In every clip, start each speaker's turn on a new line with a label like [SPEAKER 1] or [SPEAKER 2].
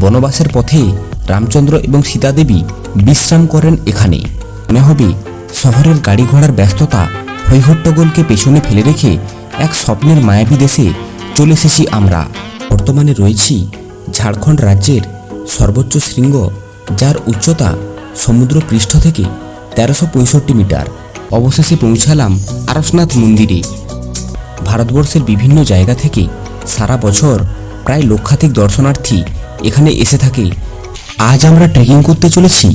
[SPEAKER 1] বনবাসের পথে রামচন্দ্র এবং সীতা দেবী বিশ্রাম করেন এখানে। মনে হবে শহরের গাড়ি ঘোড়ার ব্যস্ততা হৈহট্টগোলকে পেছনে ফেলে রেখে এক স্বপ্নের মায়াবী দেশে চলে এসেছি আমরা। বর্তমানে রয়েছি ঝাড়খণ্ড রাজ্যের সর্বোচ্চ শৃঙ্গ, যার উচ্চতা সমুদ্র পৃষ্ঠ থেকে 1365 মিটার। অবশেষে পৌঁছালাম পারশনাথ মন্দিরে। ভারতবর্ষের বিভিন্ন জায়গা থেকে সারা বছর প্রায় লক্ষাধিক দর্শনার্থী এখানে এসে থাকে। আজ আমরা ট্রেকিং করতে চলেছি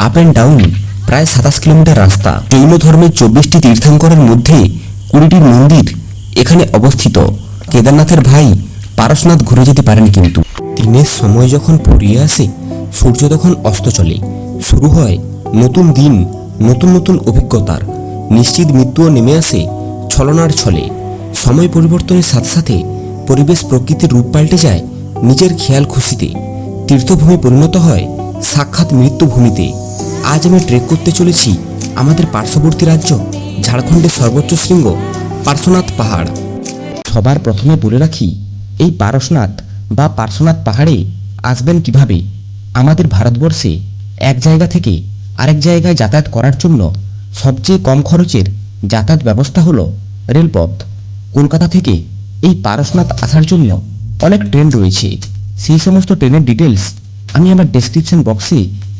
[SPEAKER 1] আপ অ্যান্ড ডাউন প্রায় 27 কিলোমিটার রাস্তা। জৈন ধর্মের 24টি তীর্থঙ্করের মধ্যে 20টির মন্দির এখানে অবস্থিত। কেদারনাথের ভাই পারশনাথ ঘুরে যেতে পারেন, কিন্তু দিনের সময় যখন ফুরিয়ে আসে, সূর্য তখন অস্ত চলে, শুরু হয় নতুন দিন, নতুন নতুন অভিজ্ঞতার। নিশ্চিত মৃত্যুও নেমে আসে ছলনার ছলে। সময় পরিবর্তনের সাথে সাথে পরিবেশ প্রকৃতির রূপ পাল্টে যায় নিজের খেয়াল খুশিতে। তীর্থভূমি পরিণত হয় সাক্ষাৎ মৃত্যুভূমিতে। আজ আমি ট্রেক করতে চলেছি আমাদের পার্শ্ববর্তী রাজ্য ঝাড়খণ্ডের সর্বোচ্চ শৃঙ্গ পারশনাথ পাহাড়। সবার প্রথমে বলে রাখি, এই পারশনাথ বা পার্শ্বনাথ পাহাড়ে আসবেন কিভাবে। আমাদের ভারতবর্ষে এক জায়গা থেকে আরেক জায়গায় যাতায়াত করার জন্য সবচেয়ে কম খরচের যাতায়াত ব্যবস্থা হলো রেলপথ। কলকাতা থেকে এই পারশনাথ আসার জন্য অনেক ট্রেন রয়েছে। সেই সমস্ত ট্রেনের ডিটেলস আমি আমার ডেসক্রিপশন বক্সে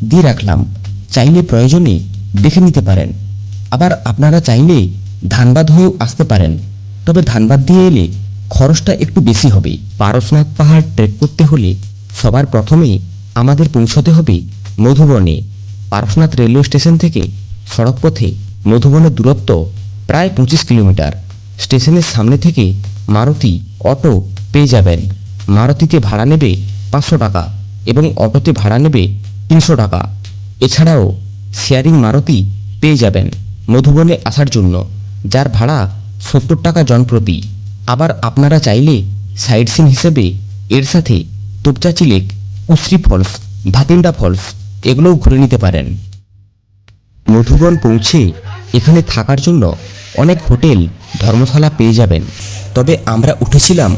[SPEAKER 1] দিয়ে রাখলাম, চাইলে প্রয়োজনে দেখে নিতে পারেন। আবার আপনারা চাইলে ধানবাদ হয়েও আসতে পারেন, তবে ধানবাদ দিয়ে এলে খরচটা একটু বেশি হবে। পারশনাথ পাহাড় ট্রেক করতে হলে সবার প্রথমে আমাদের পৌঁছতে হবে মধুবনে। পারশনাথ রেলওয়ে স্টেশন থেকে সড়কপথে মধুবনের দূরত্ব প্রায় 25 কিলোমিটার। স্টেশনের সামনে থেকে মারুতি অটো পেয়ে যাবেন। মারুতিতে ভাড়া নেবে 500 টাকা এবং অটোতে ভাড়া নেবে 300 টাকা। এছাড়াও শেয়ারিং মারুতি পেয়ে যাবেন মধুবনে আসার জন্য, যার ভাড়া 70 টাকা জনপ্রতি। আবার আপনারা চাইলে সাইড সিন হিসেবে এর সাথে Topchanchi lake, Usri falls, Bhatinda falls এগুলোও ঘুরে নিতে পারেন। মধুবন পৌঁছে এখানে থাকার জন্য অনেক হোটেল, ধর্মশালা পেয়ে যাবেন। তবে আমরা উঠেছিলাম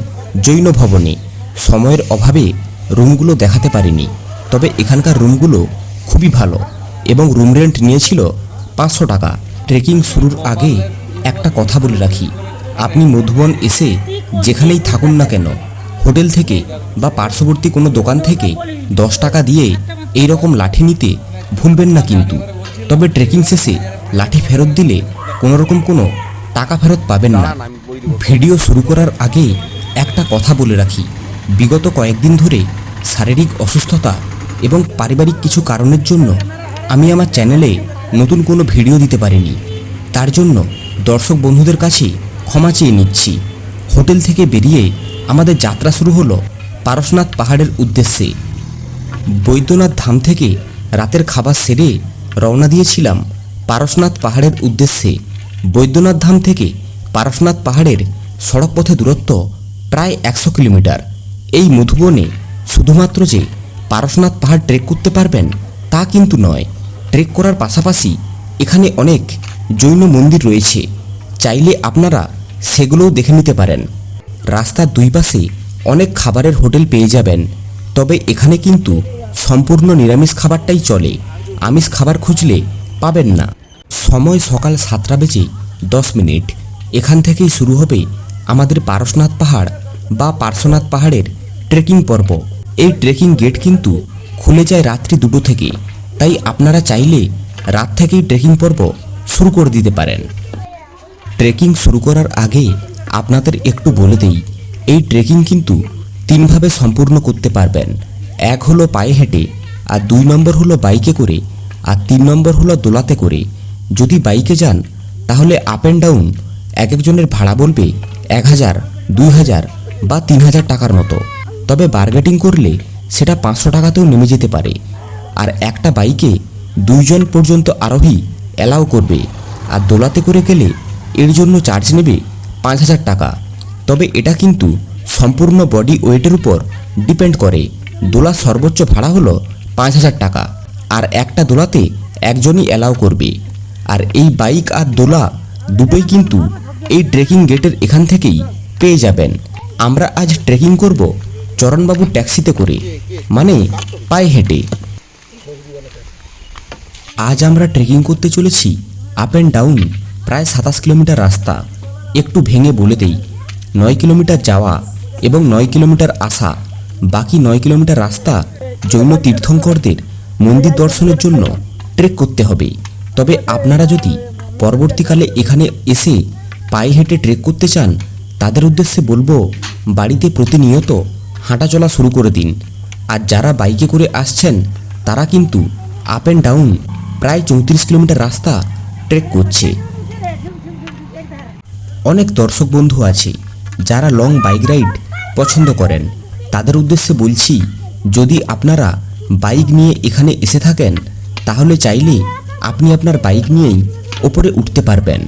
[SPEAKER 1] জৈন ভবনে। সময়ের অভাবে রুমগুলো দেখাতে পারিনি, তবে এখানকার রুমগুলো খুবই ভালো এবং রুম রেন্ট নিয়েছিল 500 টাকা। ট্রেকিং শুরুর আগে একটা কথা বলে রাখি, আপনি মধুবন এসে যেখানেই থাকুন না কেন, হোটেল থেকে বা পার্শ্ববর্তী কোনো দোকান থেকে 10 টাকা দিয়ে এই রকম লাঠি নিতে ভুলবেন না কিন্তু। তবে ট্রেকিং শেষে লাঠি ফেরত দিলে কোনোরকম কোনো টাকা ফেরত পাবেন না। ভিডিও শুরু করার আগে একটা কথা বলে রাখি, বিগত কয়েকদিন ধরে শারীরিক অসুস্থতা এবং পারিবারিক কিছু কারণের জন্য আমি আমার চ্যানেলে নতুন কোনো ভিডিও দিতে পারিনি। তার জন্য দর্শক বন্ধুদের কাছে ক্ষমা চেয়ে নিচ্ছি। হোটেল থেকে বেরিয়ে আমাদের যাত্রা শুরু হলো পারশনাথ পাহাড়ের উদ্দেশ্যে। বৈদ্যনাথ ধাম থেকে রাতের খাবার সেরে রওনা দিয়েছিলাম পারশনাথ পাহাড়ের উদ্দেশ্যে। বৈদ্যনাথ ধাম থেকে পারশনাথ পাহাড়ের সড়কপথে দূরত্ব প্রায় 100 কিলোমিটার। এই মধুবনে শুধুমাত্র যে পারশনাথ পাহাড় ট্রেক করতে পারবেন তা কিন্তু নয়, ট্রেক করার পাশাপাশি এখানে অনেক জৈন মন্দির রয়েছে, চাইলে আপনারা সেগুলোও দেখে নিতে পারেন। রাস্তার দুই পাশে অনেক খাবারের হোটেল পেয়ে যাবেন, তবে এখানে কিন্তু সম্পূর্ণ নিরামিষ খাবারটাই চলে, আমিষ খাবার খুঁজলে পাবেন না। সময় সকাল 7:10। এখান থেকেই শুরু হবে আমাদের পারশনাথ পাহাড় বা পার্শ্বনাথ পাহাড়ের ট্রেকিং পর্ব। এই ট্রেকিং গেট কিন্তু খুলে যায় রাত্রি 2টো থেকে, তাই আপনারা চাইলে রাত থেকেই ট্রেকিং পর্ব শুরু করে দিতে পারেন। ট্রেকিং শুরু করার আগে আপনাদের একটু বলে দেই, এই ট্রেকিং কিন্তু 3 ভাবে সম্পূর্ণ করতে পারবেন। 1 হলো পায়ে হেঁটে, আর 2 নম্বর হলো বাইকে করে, আর 3 নম্বর হলো দোলাতে করে। যদি বাইকে যান তাহলে আপ অ্যান্ড ডাউন এক একজনের ভাড়া বলবে 1000, 2000 বা 3000 টাকার মতো। তবে বার্গেটিং করলে সেটা 500 টাকাতেও নেমে যেতে পারে। আর একটা বাইকে 2 জন পর্যন্ত আরোহী অ্যালাউ করবে, আর দোলাতে করে গেলে এর জন্য চার্জ নেবে 5000 টাকা। তবে এটা কিন্তু সম্পূর্ণ বডি ওয়েটের উপর ডিপেন্ড করে। দোলার সর্বোচ্চ ভাড়া হলো 5000 টাকা, আর একটা দোলাতে একজনই অ্যালাউ করবে। আর এই বাইক আর দোলা দুটোই কিন্তু এই ট্রেকিং গেটের এখান থেকেই পেয়ে যাবেন। আমরা আজ ট্রেকিং করব চরণবাবুর ট্যাক্সিতে করে, মানে পায়ে হেঁটে। আজ আমরা ট্রেকিং করতে চলেছি আপ অ্যান্ড ডাউন প্রায় 27 কিলোমিটার রাস্তা। একটু ভেঙে বলে দেই, 9 কিলোমিটার যাওয়া এবং 9 কিলোমিটার আসা। বাকি 9 কিলোমিটার রাস্তা জৈন তীর্থঙ্করদের মন্দির দর্শনের জন্য ট্রেক করতে হবে। তবে আপনারা যদি পরবর্তীকালে এখানে এসে পায়ে হেঁটে ট্রেক করতে চান, তাদের উদ্দেশ্যে বলবো বাড়িতে প্রতিনিয়ত হাঁটাচলা শুরু করে দিন। আর যারা বাইকে করে আসছেন তারা কিন্তু আপ অ্যান্ড ডাউন প্রায় 34 কিলোমিটার রাস্তা ট্রেক করছে। অনেক দর্শক বন্ধু আছে যারা লং বাইক রাইড পছন্দ করেন। তাদের উদ্দেশ্যে বলছি, যদি আপনারা বাইক নিয়ে এখানে এসে থাকেন তাহলে চাইলে আপনি আপনার বাইক নিয়েই ওপরে উঠতে পারবেন।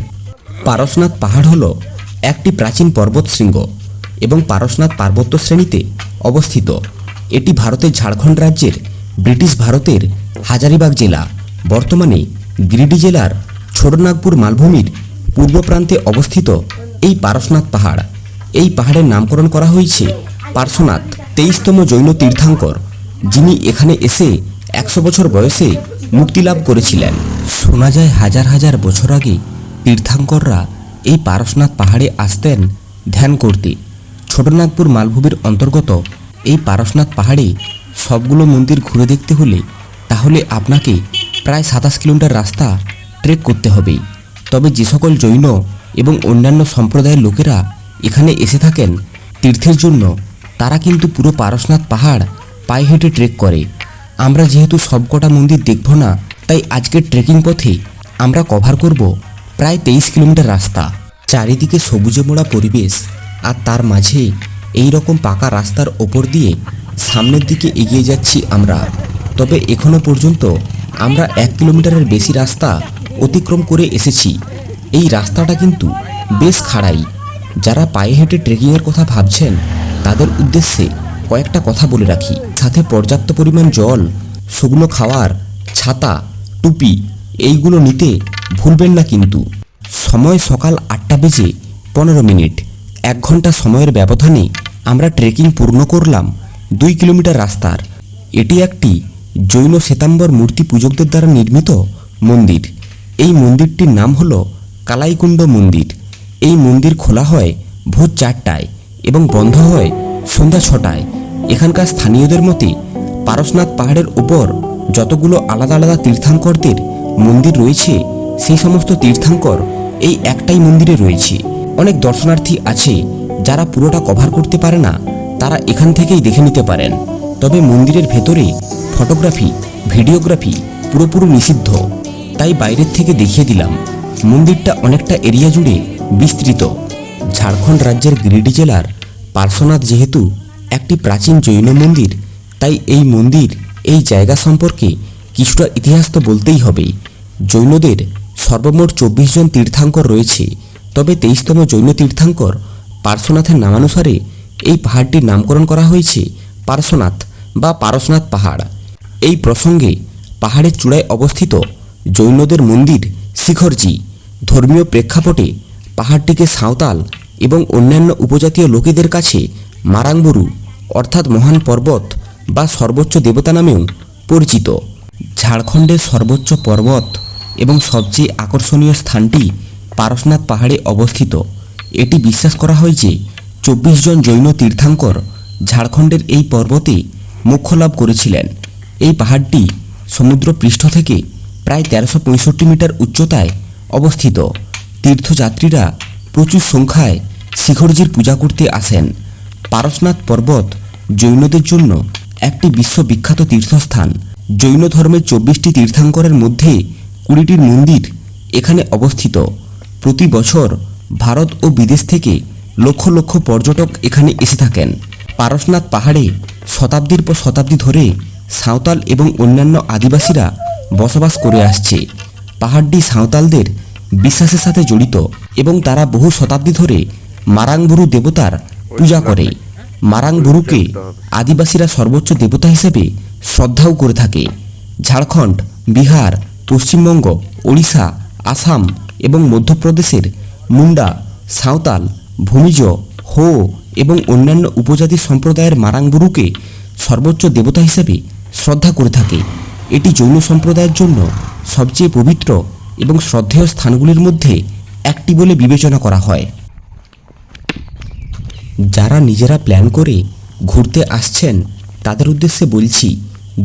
[SPEAKER 1] পারশনাথ পাহাড় হলো একটি প্রাচীন পর্বত শৃঙ্গ এবং পারশনাথ পার্বত্য শ্রেণীতে অবস্থিত। এটি ভারতের ঝাড়খণ্ড রাজ্যের ব্রিটিশ ভারতের হাজারিবাগ জেলা, বর্তমানে গিরিডি জেলার ছোটনাগপুর মালভূমির পূর্ব প্রান্তে অবস্থিত এই পারশনাথ পাহাড়। এই পাহাড়ের নামকরণ করা হয়েছে পার্শ্বনাথ, 23তম জৈন তীর্থঙ্কর, যিনি এখানে এসে 100 বছর বয়সে মুক্তি লাভ করেছিলেন। শোনা যায় হাজার হাজার বছর আগে তীর্থঙ্কররা এই পারশনাথ পাহাড়ে আসতেন ধ্যান করতে। ছোটনাগপুর মালভূমির অন্তর্গত এই পারশনাথ পাহাড়ে সবগুলো মন্দির ঘুরে দেখতে হলে তাহলে আপনাকে প্রায় 27 কিলোমিটার রাস্তা ট্রেক করতে হবে। তবে যে সকল জৈন এবং অন্যান্য সম্প্রদায়ের লোকেরা এখানে এসে থাকেন তীর্থের জন্য, তারা কিন্তু পুরো পারশনাথ পাহাড় পায়ে হেঁটে ট্রেক করে। আমরা যেহেতু সবকটা মন্দির দেখব না, তাই আজকের ট্রেকিং পথে আমরা কভার করব প্রায় 23 কিলোমিটার রাস্তা। চারিদিকে সবুজে মোড়া পরিবেশ, আর তার মাঝে এই রকম পাকা রাস্তার ওপর দিয়ে সামনের দিকে এগিয়ে যাচ্ছি আমরা। তবে এখনো পর্যন্ত আমরা 1 কিলোমিটারের বেশি রাস্তা অতিক্রম করে এসেছি। এই রাস্তাটা কিন্তু বেশ খাড়াই। যারা পায়ে হেঁটে ট্রেকিংয়ের কথা ভাবছেন তাদের উদ্দেশ্যে কয়েকটা কথা বলে রাখি। সাথে পর্যাপ্ত পরিমাণ জল, শুকনো খাবার, ছাতা, টুপি এইগুলো নিতে ভুলবেন না কিন্তু। সময় সকাল 8টা বেজে 15 মিনিট। 1 ঘন্টা সময়ের ব্যবধানে আমরা ট্রেকিং পূর্ণ করলাম 2 কিলোমিটার রাস্তার। এটি একটি জৈন শ্বেতাম্বর মূর্তি পূজকদের দ্বারা নির্মিত মন্দির। এই মন্দিরটির নাম হলো কালাইকুণ্ড মন্দির। এই মন্দির খোলা হয় ভোর 4টায় এবং বন্ধ হয় সন্ধ্যা 6টায়। এখানকার স্থানীয়দের মতে পারশনাথ পাহাড়ের উপর যতগুলো আলাদা আলাদা তীর্থাঙ্করদের মন্দির রয়েছে, সেই সমস্ত তীর্থাঙ্কর এই একটাই মন্দিরে রয়েছে। অনেক দর্শনার্থী আছে যারা পুরোটা কভার করতে পারে না, তারা এখান থেকেই দেখে নিতে পারেন। তবে মন্দিরের ভেতরে ফটোগ্রাফি, ভিডিওগ্রাফি পুরোপুরি নিষিদ্ধ, তাই বাইরের থেকে দেখিয়ে দিলাম। মন্দিরটা অনেকটা এরিয়া জুড়ে বিস্তৃত। ঝাড়খণ্ড রাজ্যের গিরিডি জেলার পার্শ্বনাথ যেহেতু একটি প্রাচীন জৈন মন্দির, তাই এই মন্দির, এই জায়গা সম্পর্কে কিছুটা ইতিহাস তো বলতেই হবে। জৈনদের সর্বমোট 24 জন তীর্থাঙ্কর রয়েছে, তবে 23তম জৈন তীর্থাঙ্কর পার্শ্বনাথের নামানুসারে এই পাহাড়টির নামকরণ করা হয়েছে পার্শ্বনাথ বা পারশনাথ পাহাড়। এই প্রসঙ্গে পাহাড়ের চূড়ায় অবস্থিত জৈনদের মন্দির শিখরজি। ধর্মীয় প্রেক্ষাপটে পাহাড়টিকে সাঁওতাল এবং অন্যান্য উপজাতীয় লোকেদের কাছে মারাংবুরু অর্থাৎ মহান পর্বত বা সর্বোচ্চ দেবতা নামেও পরিচিত। ঝাড়খণ্ডের সর্বোচ্চ পর্বত এবং সবচেয়ে আকর্ষণীয় স্থানটি পারশনাথ পাহাড়ে অবস্থিত। এটি বিশ্বাস করা হয় যে 24 জন জৈন তীর্থাঙ্কর ঝাড়খণ্ডের এই পর্বতে মোক্ষ লাভ করেছিলেন। এই পাহাড়টি সমুদ্র পৃষ্ঠ থেকে প্রায় 1365 মিটার উচ্চতায় অবস্থিত। তীর্থযাত্রীরা প্রচুর সংখ্যায় শিখরজির পূজা করতে আসেন। পারশনাথ পর্বত জৈনদের জন্য একটি বিশ্ববিখ্যাত তীর্থস্থান। জৈন ধর্মের 24টি তীর্থাঙ্করের মধ্যে 20টির মন্দির এখানে অবস্থিত। প্রতি বছর ভারত ও বিদেশ থেকে লক্ষ লক্ষ পর্যটক এখানে এসে থাকেন। পারশনাথ পাহাড়ে শতাব্দীর পর শতাব্দী ধরে সাঁওতাল এবং অন্যান্য আদিবাসীরা বসবাস করে আসছে। পাহাড়টি সাঁওতালদের বিশ্বাসের সাথে জড়িত এবং তারা বহু শতাব্দী ধরে মারাংবুরু দেবতার পূজা করে। মারাংবুরুকে আদিবাসীরা সর্বোচ্চ দেবতা হিসেবে শ্রদ্ধাও করে থাকে। ঝাড়খণ্ড, বিহার, পশ্চিমবঙ্গ, ওড়িশা, আসাম এবং মধ্যপ্রদেশের মুন্ডা, সাঁওতাল, ভূমিজ হো এবং অন্যান্য উপজাতি সম্প্রদায়ের মারাংবুরুকে সর্বোচ্চ দেবতা হিসেবে শ্রদ্ধা করে থাকে। এটি জৈন সম্প্রদায়ের জন্য সবচেয়ে পবিত্র এবং শ্রদ্ধেয় স্থানগুলির মধ্যে একটি বলে বিবেচনা করা হয়। যারা নিজেরা প্ল্যান করে ঘুরতে আসছেন তাদের উদ্দেশ্যে বলছি,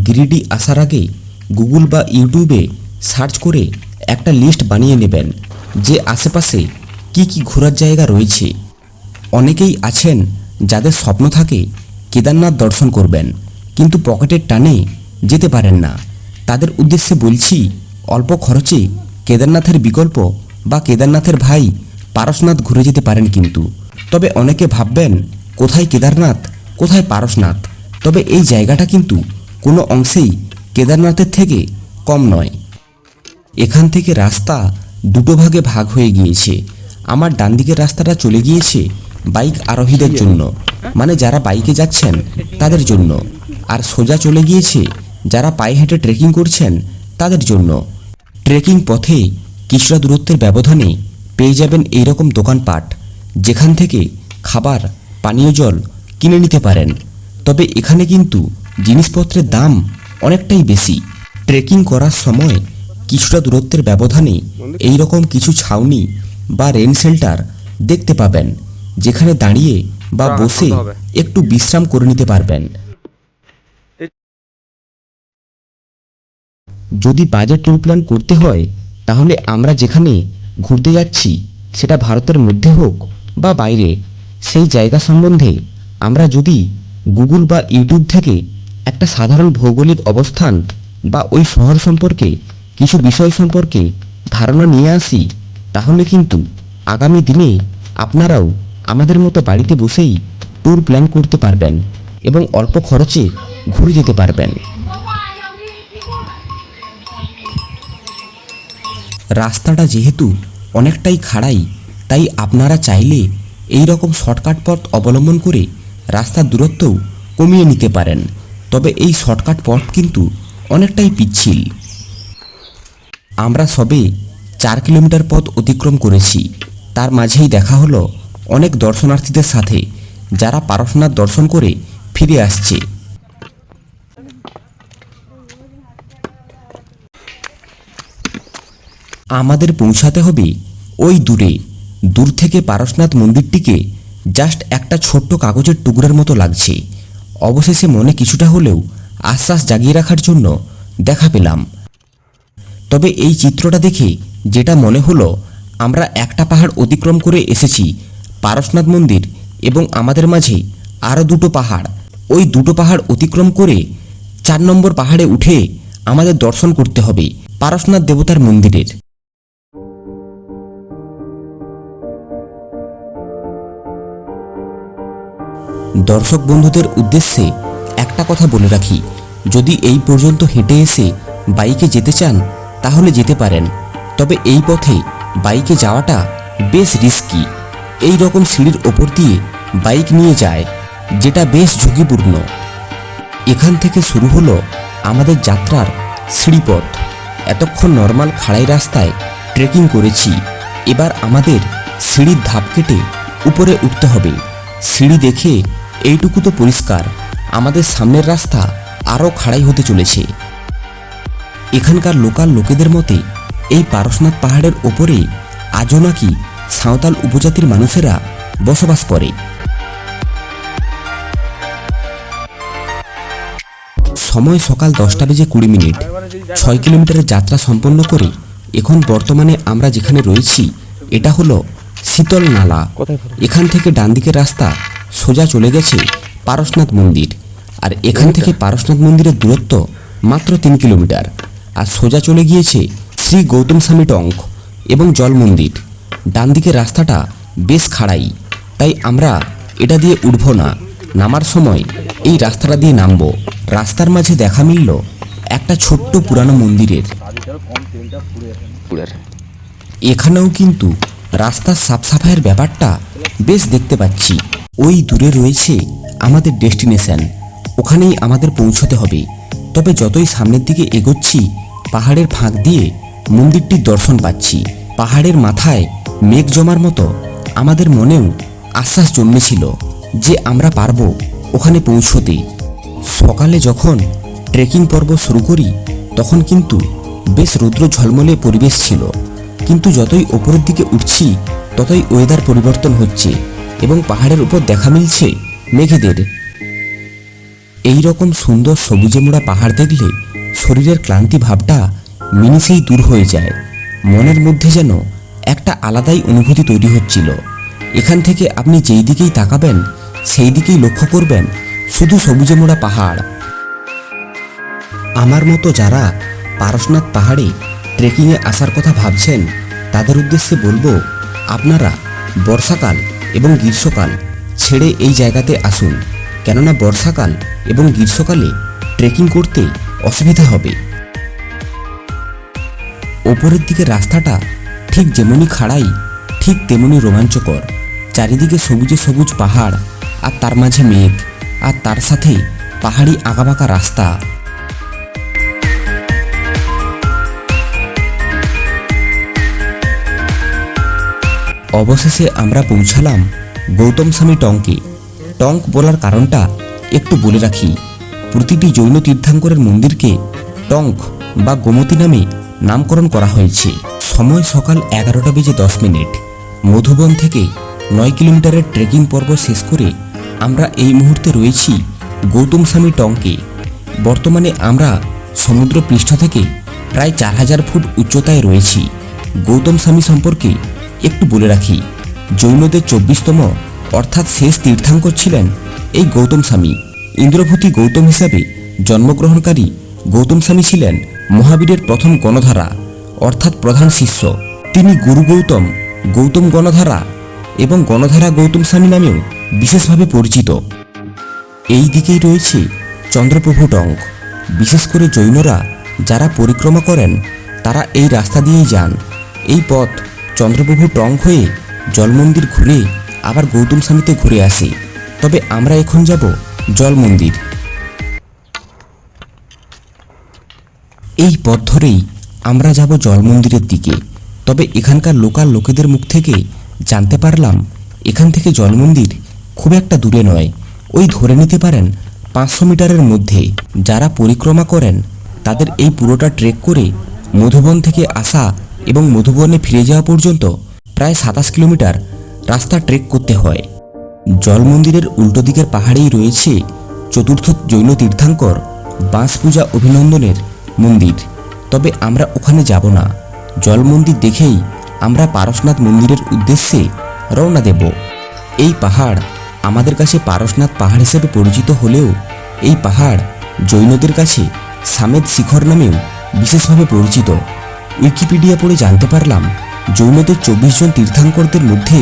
[SPEAKER 1] গিরিডি আসার আগে গুগল বা ইউটিউবে সার্চ করে একটা লিস্ট বানিয়ে নেবেন যে আশেপাশে কি কি ঘোরার জায়গা রয়েছে। অনেকেই আছেন যাদের স্বপ্ন থাকে কেদারনাথ দর্শন করবেন, কিন্তু পকেটের টানে যেতে পারেন না। তাদের উদ্দেশ্যে বলছি, অল্প খরচে কেদারনাথের বিকল্প বা কেদারনাথের ভাই পারশনাথ ঘুরে যেতে পারেন। কিন্তু তবে অনেকে ভাববেন কোথায় কেদারনাথ কোথায় পারশনাথ, তবে এই জায়গাটা কিন্তু কোনো অংশেই কেদারনাথের থেকে কম নয়। এখান থেকে রাস্তা দুটো ভাগে ভাগ হয়ে গিয়েছে। আমার ডান দিকের রাস্তাটা চলে গিয়েছে বাইক আরোহীদের জন্য, মানে যারা বাইকে যাচ্ছেন তাদের জন্য, আর সোজা চলে গিয়েছে যারা পায়ে হেঁটে ট্রেকিং করছেন তাদের জন্য। ট্রেকিং পথে কিছুটা দূরত্বের ব্যবধানে পেয়ে যাবেন এইরকম দোকানপাট, যেখান থেকে খাবার পানীয় জল কিনে নিতে পারেন। তবে এখানে কিন্তু জিনিসপত্রের দাম অনেকটাই বেশি। ট্রেকিং করার সময় কিছুটা দূরত্বের ব্যবধানে এই রকম কিছু ছাউনি বা রেন শেল্টার দেখতে পাবেন, যেখানে দাঁড়িয়ে বা বসে একটু বিশ্রাম করে নিতে পারবেন। যদি বাজেট ট্যুর প্ল্যান করতে হয় তাহলে আমরা যেখানে ঘুরতে যাচ্ছি সেটা ভারতের মধ্যে হোক বা বাইরে, সেই জায়গা সম্বন্ধে আমরা যদি গুগল বা ইউটিউব থেকে একটা সাধারণ ভৌগোলিক অবস্থান বা ওই শহর সম্পর্কে কিছু বিষয় সম্পর্কে ধারণা নিয়ে আসি, তাহলে কিন্তু আগামী দিনে আপনারাও আমাদের মতো বাড়িতে বসেই ট্যুর প্ল্যান করতে পারবেন এবং অল্প খরচে ঘুরে যেতে পারবেন। রাস্তাটা যেহেতু অনেকটাই খাড়াই, তাই আপনারা চাইলে এই রকম শর্টকাট পথ অবলম্বন করে রাস্তার দূরত্বও কমিয়ে নিতে পারেন। তবে এই শর্টকাট পথ কিন্তু অনেকটাই পিচ্ছিল। আমরা সবে 4 কিলোমিটার পথ অতিক্রম করেছি, তার মাঝেই দেখা হলো অনেক দর্শনার্থীদের সাথে যারা পারশনাথ দর্শন করে ফিরে আসছে। আমাদের পৌঁছাতে হবে ওই দূর থেকে পারশনাথ মন্দিরটিকে জাস্ট একটা ছোট্ট কাগজের টুকরার মতো লাগছে। অবশেষে মনে কিছুটা হলেও আশ্বাস জাগিয়ে রাখার জন্য দেখা পেলাম। তবে এই চিত্রটা দেখে যেটা মনে হলো, আমরা একটা পাহাড় অতিক্রম করে এসেছি পারশনাথ মন্দির, এবং আমাদের মাঝে আরও দুটো পাহাড়। ওই দুটো পাহাড় অতিক্রম করে 4 নম্বর পাহাড়ে উঠে আমাদের দর্শন করতে হবে পারশনাথ দেবতার মন্দিরের। দর্শক বন্ধুদের উদ্দেশ্যে একটা কথা বলে রাখি, যদি এই পর্যন্ত হেঁটে এসে বাইকে যেতে চান তাহলে যেতে পারেন, তবে এই পথে বাইকে যাওয়াটা বেশ রিস্কি। এই রকম সিঁড়ির ওপর দিয়ে বাইক নিয়ে যায়, যেটা বেশ ঝুঁকিপূর্ণ। এখান থেকে শুরু হলো আমাদের যাত্রার সিঁড়িপথ। এতক্ষণ নর্মাল খাড়াই রাস্তায় ট্রেকিং করেছি, এবার আমাদের সিঁড়ির ধাপ কেটে উপরে উঠতে হবে। সিঁড়ি দেখে এইটুকু তো পরিষ্কার, আমাদের সামনের রাস্তা আরও খাড়াই হতে চলেছে। এখানকার লোকাল লোকেদের মতে এই পারশনাথ পাহাড়ের ওপরে আজও নাকি সাঁওতাল উপজাতির মানুষেরা বসবাস করে। সময় সকাল 10:20। 6 কিলোমিটারের যাত্রা সম্পন্ন করে এখন বর্তমানে আমরা যেখানে রয়েছি এটা হলো শীতল নালা। এখান থেকে ডান দিকের রাস্তা সোজা চলে গেছে পারশনাথ মন্দির, আর এখান থেকে পারশনাথ মন্দিরের দূরত্ব মাত্র 3 কিলোমিটার, আর সোজা চলে গিয়েছে শ্রী গৌতম স্বামী টঙ্ক এবং জল মন্দির। ডান দিকের রাস্তাটা বেশ খাড়াই, তাই আমরা এটা দিয়ে উঠব না, নামার সময় এই রাস্তাটা দিয়ে নামবো। রাস্তার মাঝে দেখা মিলল একটা ছোট্ট পুরানো মন্দিরের। এখানেও কিন্তু রাস্তার সাফসাফাইয়ের ব্যাপারটা বেশ দেখতে পাচ্ছি। ওই দূরে রয়েছে আমাদের ডেস্টিনেশন, ওখানেই আমাদের পৌঁছতে হবে। তবে যতই সামনের দিকে এগোচ্ছি পাহাড়ের ফাঁক দিয়ে মন্দিরটির দর্শন পাচ্ছি। পাহাড়ের মাথায় মেঘ জমার মতো আমাদের মনেও আশ্বাস জন্মেছিল যে আমরা পারবো ওখানে পৌঁছতে। সকালে যখন ট্রেকিং পর্ব শুরু করি তখন কিন্তু বেশ রৌদ্র ঝলমলে পরিবেশ ছিল, কিন্তু যতই ওপরের দিকে উঠছি ততই ওয়েদার পরিবর্তন হচ্ছে এবং পাহাড়ের উপর দেখা মিলছে মেঘেদের। এই রকম সুন্দর সবুজে মোড়া পাহাড় দেখলে শরীরের ক্লান্তি ভাবটা মিনিটেই দূর হয়ে যায়। মনের মধ্যে যেন একটা আলাদাই অনুভূতি তৈরি হচ্ছিল। এখান থেকে আপনি যেই দিকেই তাকাবেন সেই দিকেই লক্ষ্য করবেন শুধু সবুজে মোড়া পাহাড়। আমার মতো যারা পারশনাথ পাহাড়ে ট্রেকিংয়ে আসার কথা ভাবছেন তাদের উদ্দেশ্যে বলবো, আপনারা বর্ষাকাল এবং গ্রীষ্মকাল ছেড়ে এই জায়গাতে আসুন, কেননা বর্ষাকাল এবং গ্রীষ্মকালে ট্রেকিং করতে অসুবিধা হবে। ওপরের দিকে রাস্তাটা ঠিক যেমনই খাড়াই ঠিক তেমনি রোমাঞ্চকর। চারিদিকে সবুজে সবুজ পাহাড় আর তার মাঝে মেঘ, আর তার সাথে পাহাড়ি আঁকাবাঁকা রাস্তা। অবশেষে আমরা পৌঁছালাম গৌতম স্বামী টঙ্কে। টঙ্ক বলার কারণটা একটু বলে রাখি। প্রতিটি জৈন তীর্থাঙ্করের মন্দিরকে টঙ্ক বা গোমতী নামে নামকরণ করা হয়েছে। সময় সকাল 11:10। মধুবন থেকে 9 কিলোমিটারের ট্রেকিং পর্ব শেষ করে আমরা এই মুহূর্তে রয়েছি গৌতম স্বামী টঙ্কে। বর্তমানে আমরা সমুদ্র পৃষ্ঠ থেকে প্রায় 4000 ফুট উচ্চতায় রয়েছি। গৌতম স্বামী সম্পর্কে একটু বলে রাখি, জৈনদের 24তম অর্থাৎ শেষ তীর্থাঙ্কর ছিলেন এই গৌতম স্বামী। ইন্দ্রভূতি গৌতম হিসাবে জন্মগ্রহণকারী গৌতম স্বামী ছিলেন মহাবীরের প্রথম গণধারা অর্থাৎ প্রধান শিষ্য। তিনি গুরু গৌতম, গৌতম গণধারা এবং গণধারা গৌতম স্বামী নামেও বিশেষভাবে পরিচিত। এই দিকেই রয়েছে চন্দ্রপ্রভু টঙ্ক। বিশেষ করে জৈনরা যারা পরিক্রমা করেন তারা এই রাস্তা দিয়েই যান। এই পথ চন্দ্রপ্রভু টঙ্ক হয়ে জল মন্দির ঘুরে আবার গৌতম স্বামীতে ঘুরে আসে। তবে আমরা এখন যাব জল মন্দির। এই পথ ধরেই আমরা যাব জল মন্দিরের দিকে। তবে এখানকার লোকাল লোকেদের মুখ থেকে জানতে পারলাম এখান থেকে জল মন্দির খুব একটা দূরে নয়, ওই ধরে নিতে পারেন 500 মিটারের মধ্যে। যারা পরিক্রমা করেন তাদের এই পুরোটা ট্রেক করে মধুবন থেকে আসা এবং মধুবনে ফিরে যাওয়া পর্যন্ত প্রায় 27 কিলোমিটার রাস্তা ট্রেক করতে হয়। জল মন্দিরের উল্টো দিকের পাহাড়েই রয়েছে চতুর্থ জৈন তীর্থাঙ্কর বাঁশপূজা অভিনন্দনের মন্দির। তবে আমরা ওখানে যাব না। জল মন্দির দেখেই আমরা পারশনাথ মন্দিরের উদ্দেশ্যে রওনা দেব। এই পাহাড় আমাদের কাছে পারশনাথ পাহাড় হিসেবে পরিচিত হলেও এই পাহাড় জৈনদের কাছে সামেদ শিখর নামেও বিশেষভাবে পরিচিত। উইকিপিডিয়া পড়ে জানতে পারলাম জৈনদের 24 জন তীর্থাঙ্করদের মধ্যে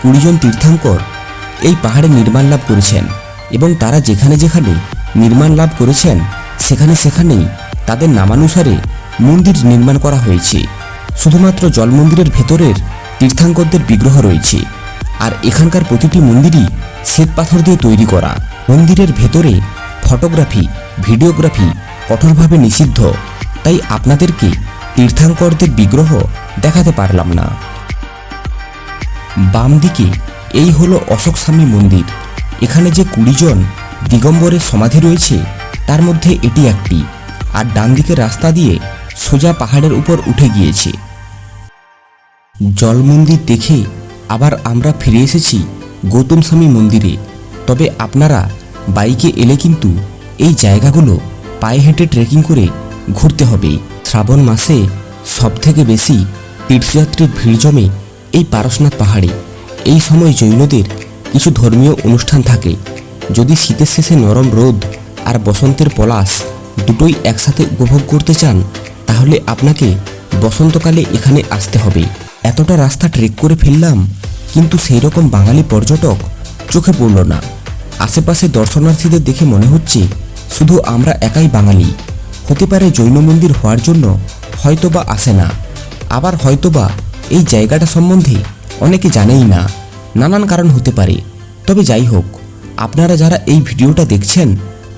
[SPEAKER 1] 20 জন তীর্থাঙ্কর এই পাহাড়ে নির্মাণ লাভ করেছেন এবং তারা যেখানে যেখানে নির্মাণ লাভ করেছেন সেখানে সেখানেই তাদের নামানুসারে মন্দির নির্মাণ করা হয়েছে। শুধুমাত্র জল মন্দিরের ভেতরের তীর্থাঙ্করদের বিগ্রহ রয়েছে, আর এখানকার প্রতিটি মন্দিরই শ্বেতপাথর দিয়ে তৈরি করা। মন্দিরের ভেতরে ফটোগ্রাফি, ভিডিওগ্রাফি কঠোরভাবে নিষিদ্ধ, তাই আপনাদেরকে তীর্থাঙ্করদের বিগ্রহ দেখাতে পারলাম না। বাম দিকে এই হলো অশোক স্বামী মন্দির। এখানে যে 20 জন দিগম্বরের সমাধি রয়েছে তার মধ্যে এটি একটি, আর ডান দিকের রাস্তা দিয়ে সোজা পাহাড়ের উপর উঠে গিয়েছে। জল মন্দির দেখে আবার আমরা ফিরে এসেছি গৌতম স্বামী মন্দিরে। তবে আপনারা বাইকে এলে কিন্তু এই জায়গাগুলো পায়ে হেঁটে ট্রেকিং করে ঘুরতে হবে। শ্রাবণ মাসে সবথেকে বেশি তীর্থযাত্রীর ভিড় জমে এই পারশনাথ পাহাড়ে। এই সময় জৈনদের কিছু ধর্মীয় অনুষ্ঠান থাকে। যদি শীতের শেষে নরম রোদ আর বসন্তের পলাশ দুটোই একসাথে উপভোগ করতে চান তাহলে আপনাকে বসন্তকালে এখানে আসতে হবে। এতটা রাস্তা ট্রেক করে ফেললাম কিন্তু সেই রকম বাঙালি পর্যটক চোখে পড়ল না। আশেপাশে দর্শনার্থীদের দেখে মনে হচ্ছে শুধু আমরা একাই বাঙালি। হতে পারে জৈন মন্দির হওয়ার জন্য হয়তোবা আসে না, আবার হয়তোবা এই জায়গাটা সম্বন্ধে অনেকে জানেই না, নানান কারণ হতে পারে। তবে যাই হোক, আপনারা যারা এই ভিডিওটা দেখছেন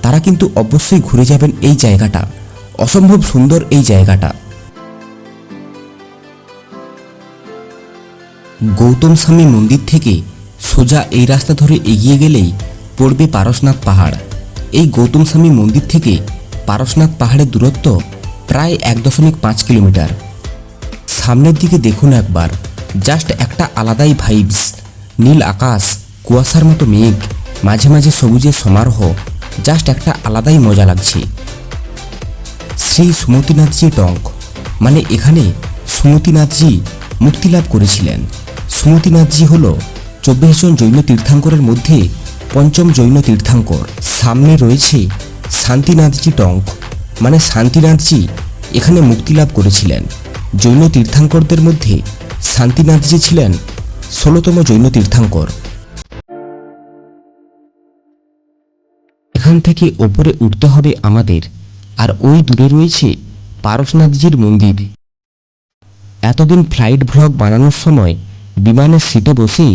[SPEAKER 1] তারা কিন্তু অবশ্যই ঘুরে যাবেন এই জায়গাটা। অসম্ভব সুন্দর এই জায়গাটা। গৌতম স্বামী মন্দির থেকে সোজা এই রাস্তা ধরে এগিয়ে গেলেই পড়বে পারশনাথ পাহাড়। এই গৌতম স্বামী মন্দির থেকে পারশনাথ পাহাড়ের দূরত্ব প্রায় 1.5 কিলোমিটার। সামনের দিকে দেখুন একবার, জাস্ট একটা আলাদাই ভাইবস। নীল আকাশ, কুয়াশার মতো মেঘ, মাঝে মাঝে সবুজের সমারোহ, জাস্ট একটা আলাদাই মজা লাগছে। শ্রী সুমতিনাথজি টঙ্ক, মানে এখানে সুমতিনাথজি মুক্তিলাভ করেছিলেন। সুমতিনাথজি হল 24 জন জৈন তীর্থাঙ্করের মধ্যে 5ম জৈন তীর্থাঙ্কর। সামনে রয়েছে শান্তিনাথজি টঙ্ক, মানে শান্তিনাথজি এখানে মুক্তিলাভ করেছিলেন। জৈন তীর্থাঙ্করদের মধ্যে শান্তিনাথজি ছিলেন 16তম জৈন তীর্থাঙ্কর। এখান থেকে ওপরে উঠতে হবে আমাদের, আর ওই দূরে রয়েছে পারশনাথজির মন্দির। এতদিন ফ্লাইট ভ্লগ বানানোর সময় বিমানের সিটে বসে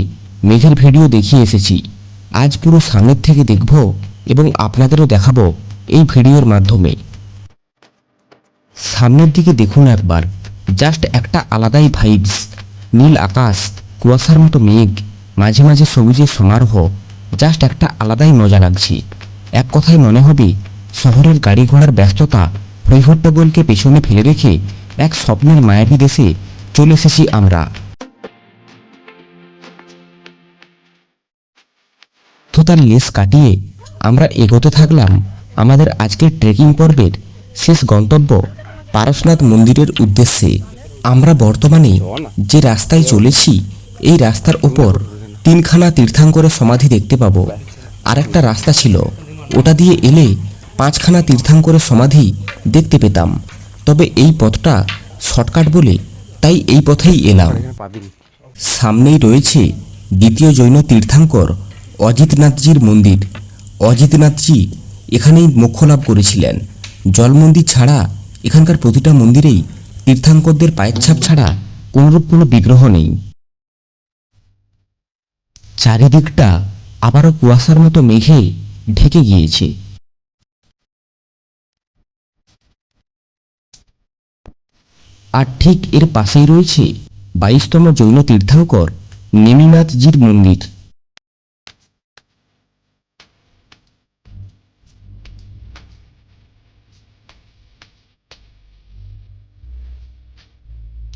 [SPEAKER 1] মেঘের ভিডিও দেখিয়ে এসেছি। আজ পুরো সামনের থেকে দেখব এবং আপনাদেরও দেখাবো এই ভিডিওর মাধ্যমে। সামনের দিকে দেখুন একবার, জাস্ট একটা আলাদাই ভাইবস। নীল আকাশ, কুয়াশার মতো মেঘ, মাঝে মাঝে সবুজের সমারোহ, জাস্ট একটা আলাদাই মজা লাগছে। এক কথায় মনে হবে শহরের গাড়ি ঘোড়ার ব্যস্ততা, হৈহট্টগোলকে পেছনে ফেলে রেখে এক স্বপ্নের মায়াবী দেশে চলে এসেছি আমরা। তো তার লেস কাটিয়ে আমরা এগোতে থাকলাম আমাদের আজকের ট্রেকিং পর্বের শেষ গন্তব্য পারশনাথ মন্দিরের উদ্দেশ্যে। আমরা বর্তমানে যে রাস্তায় চলেছি, এই রাস্তার ওপর 3খানা তীর্থাঙ্করের সমাধি দেখতে পাবো। আর একটা রাস্তা ছিল, ওটা দিয়ে এলে 5খানা তীর্থাঙ্করের সমাধি দেখতে পেতাম। তবে এই পথটা শর্টকাট বলে তাই এই পথেই এলাম। সামনেই রয়েছে দ্বিতীয় জৈন তীর্থাঙ্কর অজিতনাথজির মন্দির। অজিতনাথজি এখানেই মোক্ষ লাভ করেছিলেন। জল মন্দির ছাড়া এখানকার প্রতিটা মন্দিরেই তীর্থাঙ্করদের পায়ের ছাপ ছাড়া কোনরূপ কোনো বিগ্রহ নেই। চারিদিকটা আবারও কুয়াশার মতো মেঘে ঢেকে গিয়েছে। আর ঠিক এর পাশেই রয়েছে 22তম জৈন তীর্থাঙ্কর নেমিনাথজির মন্দির।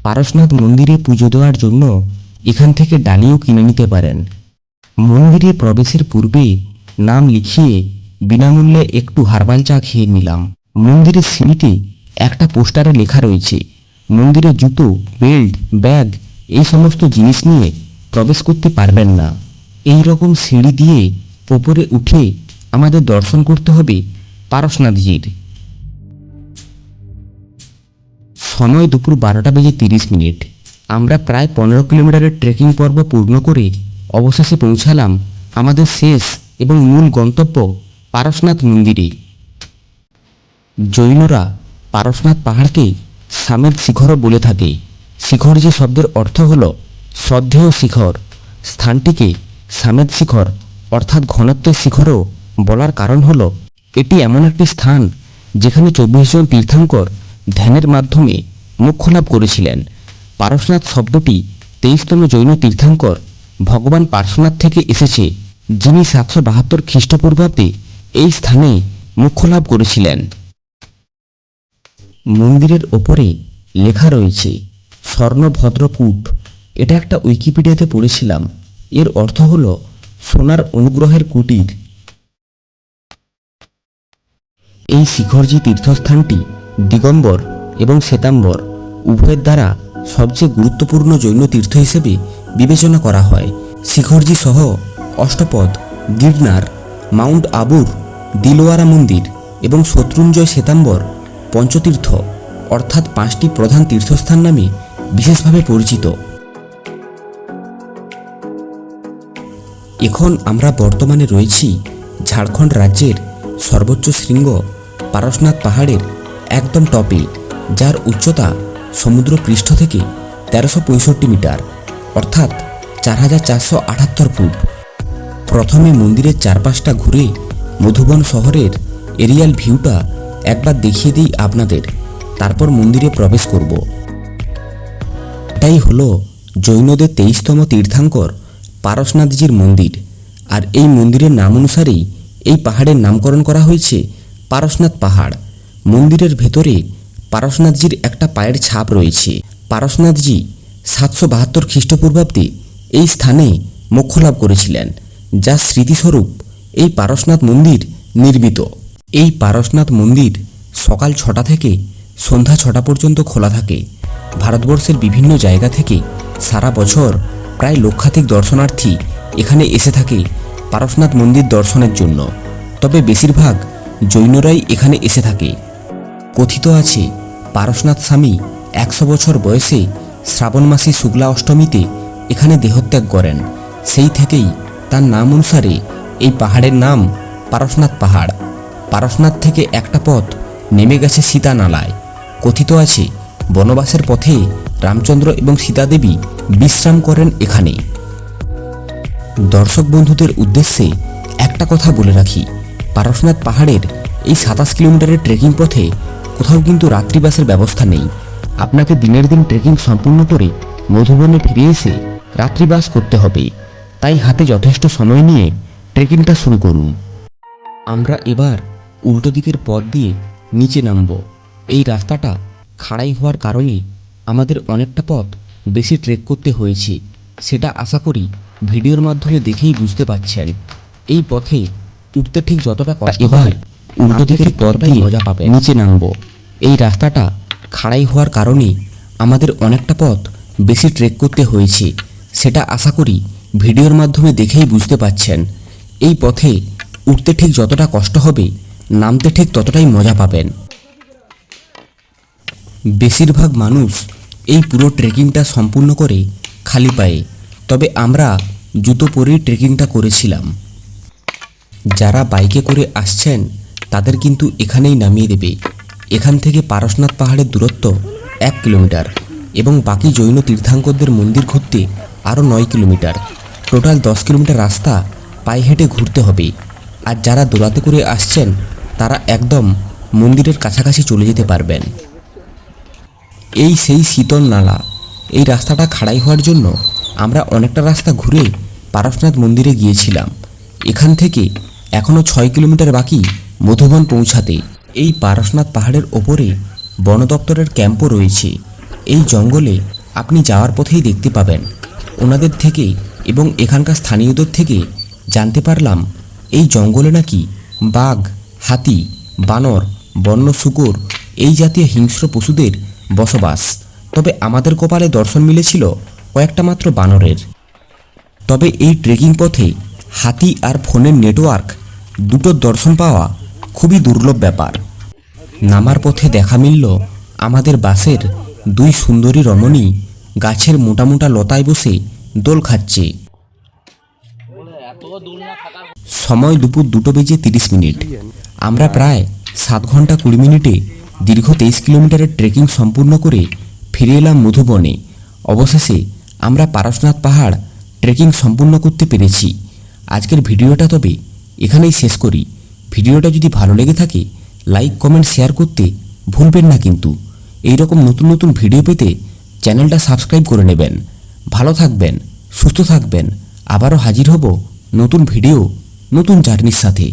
[SPEAKER 1] পারশনাথ মন্দিরে পুজো দেওয়ার জন্য এখান থেকে ডালিও কিনে নিতে পারেন। মন্দিরে প্রবেশের পূর্বে নাম লিখিয়ে বিনামূল্যে একটু হার্বাল চা খেয়ে নিলাম। মন্দিরের সিঁড়িতে একটা পোস্টারে লেখা রয়েছে, মন্দিরে জুতো, বেল্ট, ব্যাগ এই সমস্ত জিনিস নিয়ে প্রবেশ করতে পারবেন না। এই রকম সিঁড়ি দিয়ে ওপরে উঠে আমাদের দর্শন করতে হবে পারশনাথজির। সময় দুপুর 12:30। আমরা প্রায় 15 কিলোমিটারের ট্রেকিং পর্ব পূর্ণ করে অবশেষে পৌঁছালাম আমাদের শেষ এবং মূল গন্তব্য পারশনাথ মন্দিরে। জৈনরা পারশনাথ পাহাড়কে সামেদ শিখরও বলে থাকে। শিখর যে শব্দের অর্থ হল শ্রদ্ধেয় শিখর, স্থানটিকে সামেদ শিখর অর্থাৎ ঘনত্বের শিখরও বলার কারণ হল এটি এমন একটি স্থান যেখানে 24 জন তীর্থাঙ্কর ধ্যানের মাধ্যমে মোক্ষ লাভ করেছিলেন। পারশনাথ শব্দটি 23তম জৈন তীর্থাঙ্কর ভগবান পার্শ্বনাথ থেকে এসেছে, যিনি 772 খ্রিস্টপূর্বাব্দে এই স্থানে মোক্ষ লাভ করেছিলেন। মন্দিরের ওপরে লেখা রয়েছে স্বর্ণভদ্রকূট। এটা একটা উইকিপিডিয়াতে পড়েছিলাম। এর অর্থ হল সোনার অনুগ্রহের কুটির। এই শিখরজি তীর্থস্থানটি দিগম্বর এবং শ্বেতাম্বর উভয়ের দ্বারা সবচেয়ে গুরুত্বপূর্ণ জৈন তীর্থ হিসেবে বিবেচনা করা হয়। শিখরজি সহ অষ্টপদ, গিরনার, মাউন্ট আবুর, দিলওয়ারা মন্দির এবং শত্রুঞ্জয় শ্বেতাম্বর পঞ্চতীর্থ অর্থাৎ 5টি প্রধান তীর্থস্থান নামে বিশেষভাবে পরিচিত। এখন আমরা বর্তমানে রয়েছি ঝাড়খণ্ড রাজ্যের সর্বোচ্চ শৃঙ্গ পারশনাথ পাহাড়ের একদম টপে, যার উচ্চতা সমুদ্র পৃষ্ঠ থেকে 1365 মিটার অর্থাৎ 4478 ফুট। প্রথমে মন্দিরের চারপাশটা ঘুরে মধুবন শহরের এরিয়াল ভিউটা একবার দেখিয়ে দিই আপনাদের, তারপর মন্দিরে প্রবেশ করব। এটাই হলো জৈনদের 23তম তীর্থাঙ্কর পারশনাথজির মন্দির। আর এই মন্দিরের নাম অনুসারেই এই পাহাড়ের নামকরণ করা হয়েছে পারশনাথ পাহাড়। মন্দিরের ভেতরে পারশনাথজির একটা পায়ের ছাপ রয়েছে। পারশনাথজি 772 খ্রিস্টপূর্বাব্দে এই স্থানে মোক্ষ লাভ করেছিলেন, যার স্মৃতিস্বরূপ এই পারশনাথ মন্দির নির্মিত। এই পারশনাথ মন্দির সকাল 6টা থেকে সন্ধ্যা 6টা পর্যন্ত খোলা থাকে। ভারতবর্ষের বিভিন্ন জায়গা থেকে সারা বছর প্রায় লক্ষাধিক দর্শনার্থী এখানে এসে থাকে পারশনাথ মন্দির দর্শনের জন্য। তবে বেশিরভাগ জৈনরাই এখানে এসে থাকে। কথিত আছে পারশনাথ স্বামী 100 বছর বয়সে শ্রাবণ মাসে শুক্লা অষ্টমীতে এখানে দেহত্যাগ করেন। সেই থেকেই তার নাম অনুসারে এই পাহাড়ের নাম পারশনাথ পাহাড়। পারশনাথ থেকে একটা পথ নেমে গেছে সীতা নালায়। কথিত আছে বনবাসের পথে রামচন্দ্র এবং সীতা দেবী বিশ্রাম করেন এখানে। দর্শক বন্ধুদের উদ্দেশ্যে একটা কথা বলে রাখি, পারশনাথ পাহাড়ের এই 27 কিলোমিটারের ট্রেকিং পথে কোথাও কিন্তু রাত্রিবাসের ব্যবস্থা নেই। আপনাকে দিনের দিন ট্রেকিং সম্পূর্ণ করে মধুবনে ফিরে এসে রাত্রিবাস করতে হবে। তাই হাতে যথেষ্ট সময় নিয়ে ট্রেকিংটা শুরু করুন। আমরা এবার উল্টো দিকের পথ দিয়ে নিচে নামব। এই রাস্তাটা খাড়াই হওয়ার কারণে আমাদের অনেকটা পথ বেশি ট্রেক করতে হয়েছে, সেটা আশা করি ভিডিওর মাধ্যমে দেখেই বুঝতে পারছেন। এই পথে উঠতে ঠিক যতটা কষ্ট, এবার উল্টো দিকের পথ দিয়ে মজা পাবে নিচে নামব। এই রাস্তাটা খাড়াই হওয়ার কারণে আমাদের অনেকটা পথ বেশি ট্রেক করতে হয়েছে, সেটা আশা করি ভিডিওর মাধ্যমে দেখেই বুঝতে পারছেন। এই পথে উঠতে ঠিক যতটা কষ্ট হবে, নামতে ঠিক ততটাই মজা পাবেন। বেশিরভাগ মানুষ এই পুরো ট্রেকিংটা সম্পূর্ণ করে খালি পায়ে, তবে আমরা জুতো পরেই ট্রেকিংটা করেছিলাম। যারা বাইকে করে আসছেন তাদের কিন্তু এখানেই নামিয়ে দেবে। এখান থেকে পারশনাথ পাহাড়ের দূরত্ব 1 কিলোমিটার এবং বাকি জৈন তীর্থাঙ্করদের মন্দির ঘুরতে আরও 9 কিলোমিটার। টোটাল 10 কিলোমিটার রাস্তা পায়ে হেঁটে ঘুরতে হবে। আর যারা দোলাতে করে আসছেন তারা একদম মন্দিরের কাছাকাছি চলে যেতে পারবেন। এই সেই শীতল নালা। এই রাস্তাটা খাড়াই হওয়ার জন্য আমরা অনেকটা রাস্তা ঘুরে পারশনাথ মন্দিরে গিয়েছিলাম। এখান থেকে এখনও 6 কিলোমিটার বাকি মধুবন পৌঁছাতে। এই পারশনাথ পাহাড়ের ওপরে বন দপ্তরের ক্যাম্পও রয়েছে। এই জঙ্গলে আপনি যাওয়ার পথেই দেখতে পাবেন। ওনাদের থেকে এবং এখানকার স্থানীয়দের থেকে জানতে পারলাম এই জঙ্গলে নাকি বাঘ, হাতি, বানর, বন্য শূকর এই জাতীয় হিংস্র পশুদের বসবাস। তবে আমাদের কপালে দর্শন মিলেছিল কয়েকটা মাত্র বানরের। তবে এই ট্রেকিং পথে হাতি আর ফোনের নেটওয়ার্ক দুটোর দর্শন পাওয়া খুবই দুর্লভ ব্যাপার। নামার পথে দেখা মিলল আমাদের বাসের 2 সুন্দরী রমণী গাছের মোটা মোটা লতায় বসে দোল খাচ্ছে। সময় দুপুর 2:30। আমরা প্রায় 7 ঘন্টা 20 মিনিটে দীর্ঘ 23 কিলোমিটারের ট্রেকিং সম্পূর্ণ করে ফিরে এলাম মধুবনে। অবশেষে আমরা পারশনাথ পাহাড় ট্রেকিং সম্পূর্ণ করতে পেরেছি। আজকের ভিডিওটা তবে এখানেই শেষ করি। ভিডিওটা যদি ভালো লেগে থাকে লাইক, কমেন্ট, শেয়ার করতে ভুলবেন না কিন্তু। এইরকম নতুন নতুন ভিডিও পেতে চ্যানেলটা সাবস্ক্রাইব করে নেবেন। ভালো থাকবেন, সুস্থ থাকবেন। আবারও হাজির হব নতুন ভিডিও, নতুন জার্নির সাথে।